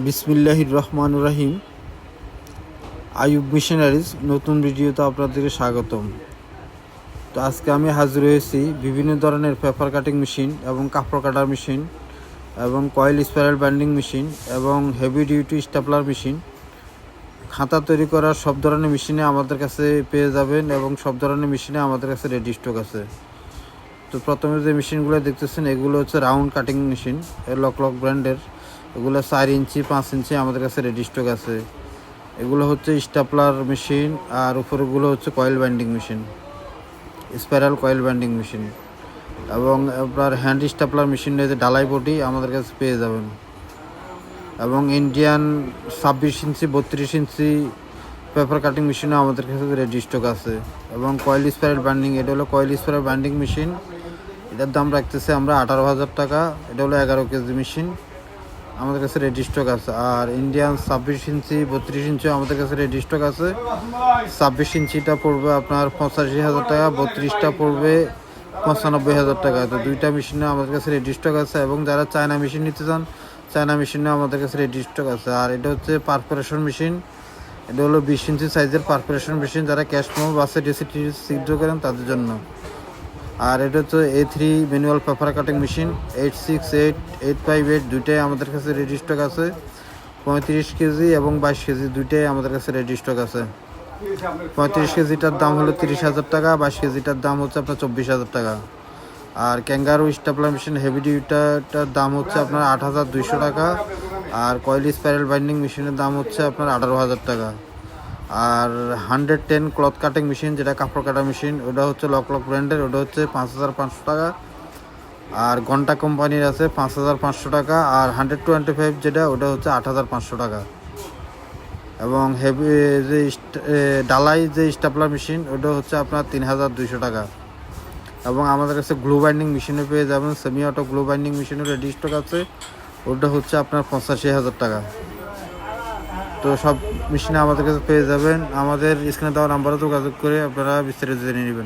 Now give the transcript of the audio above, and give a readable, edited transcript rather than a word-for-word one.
বিসমিল্লাহির রহমানুর রহিম। আইয়ুব মিশনারিজ নতুন ভিডিওতে আপনাদেরকে স্বাগতম। তো আজকে আমি হাজির হয়েছি বিভিন্ন ধরনের পেপার কাটিং মেশিন এবং কাপড় কাটার মেশিন এবং কয়েল স্পাইরাল বাইন্ডিং মেশিন এবং হেভি ডিউটি স্টাপলার মেশিন, খাতা তৈরি করার সব ধরনের মেশিনে আমাদের কাছে পেয়ে যাবেন এবং সব ধরনের মেশিনে আমাদের কাছে রেডি স্টক আছে। তো প্রথমে যে মেশিনগুলো দেখতেছেন এগুলো হচ্ছে রাউন্ড কাটিং মেশিন, লক ব্র্যান্ডের। এগুলো 4 ইঞ্চি 5 ইঞ্চি আমাদের কাছে রেডি স্টক আছে। এগুলো হচ্ছে স্টাপলার মেশিন, আর উপরেগুলো হচ্ছে coil binding machine, spiral coil binding machine. এবং আপনার হ্যান্ড স্টাপলার মেশিন যে ডালাই বডি আমাদের কাছে পেয়ে যাবেন। এবং ইন্ডিয়ান 26 ইঞ্চি 32 ইঞ্চি পেপার কাটিং মেশিনও আমাদের কাছে রেডি স্টক আছে। এবং কয়েল স্পাইরাল বাইন্ডিং, এটা হলো কয়েল স্পাইরাল বাইন্ডিং মেশিন। এটার দাম রাখতেছে আমরা 18,000 টাকা। এটা হলো 11 কেজি মেশিন, আমাদের কাছে রেডি স্টক আছে। আর ইন্ডিয়ান 26 ইঞ্চি 32 ইঞ্চিও আমাদের কাছে রেডি স্টক আছে। 26 ইঞ্চিটা পড়বে আপনার 85,000 টাকা, 32টা পড়বে 95,000 টাকা। তো দুইটা মেশিনে আমাদের কাছে রেডি স্টক আছে। এবং যারা চায়না মেশিন নিতে চান, চায়না মেশিনেও আমাদের কাছে রেডি স্টক আছে। আর এটা হচ্ছে পারফোরেশন মেশিন, এটা হলো 20 ইঞ্চি সাইজের পারফোরেশন মেশিন, যারা ক্যাশ মেমো বাসে ডিসিটি ছিদ্র করেন তাদের জন্য। আর এটা হচ্ছে A3 manual paper cutting machine, 868 দুইটাই আমাদের কাছে রেডি স্টক আছে। 35 কেজি এবং 22 কেজি দুইটাই আমাদের কাছে রেডি স্টক আছে। 35 কেজিটার দাম হলো 30,000 টাকা, 22 কেজিটার দাম হচ্ছে আপনার 24,000 টাকা। আর ক্যাঙ্গারু স্টাপলার মেশিন হেভি ডিউটিটার দাম হচ্ছে আপনার 8,200 টাকা। আর কয়েল স্পাইরাল বাইন্ডিং মেশিনের দাম হচ্ছে আপনার 18,000 টাকা। আর 110 ক্লথ কাটিং মেশিন, যেটা কাপড় কাটা মেশিন, ওটা হচ্ছে লক ব্র্যান্ডের, ওটা হচ্ছে 5,500 টাকা। আর ঘন্টা কোম্পানির আছে 5,500 টাকা। আর 125 যেটা, ওটা হচ্ছে 8,500 টাকা। এবং হেভি যে ডালাই যে স্টাপলার মেশিন, ওটা হচ্ছে আপনার 3,200 টাকা। এবং আমাদের কাছে গ্লু বাইন্ডিং মেশিনও পেয়ে যাবেন, সেমি অটো গ্লু বাইন্ডিং মেশিনও রেডি স্টক আছে, ওটা হচ্ছে আপনার 85,000 টাকা। তো সব মেশিনে আমাদের কাছে পেয়ে যাবেন। আমাদের স্ক্রিনে দেওয়া নাম্বারে যোগাযোগ করে আপনারা বিস্তারিত জেনে নেবেন।